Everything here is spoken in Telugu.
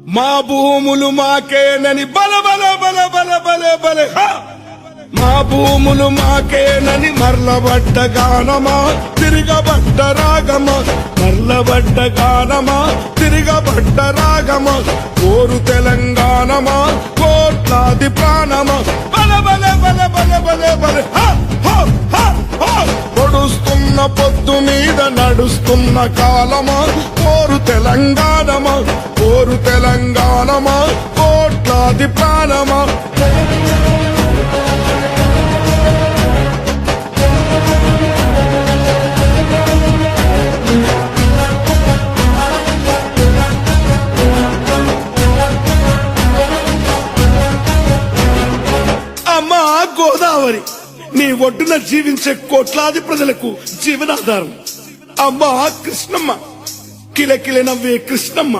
మా భూములు మాకేనని బల బల బల బల బల బల మా భూములు మాకేనని మర్లబడ్డ గానమా తిరగబడ్డ రాగమా మర్లబడ్డ గానమా తిరగబడ్డ రాగమా కోరు తెలంగాణమా కోట్లాది ప్రాణమా బల బల బల బల బల బల పొడుస్తున్న పొద్దు మీద నడుస్తున్న కాలమా కోరు తెలంగాణమా కోరు తెలంగాణమా కోట్లాది ప్రాణమా అమ్మా గోదావరి నీ ఒడ్డున జీవించే కోట్లాది ప్రజలకు జీవనాధారం. అమ్మా కృష్ణమ్మ కిలకిల నవ్వే కృష్ణమ్మ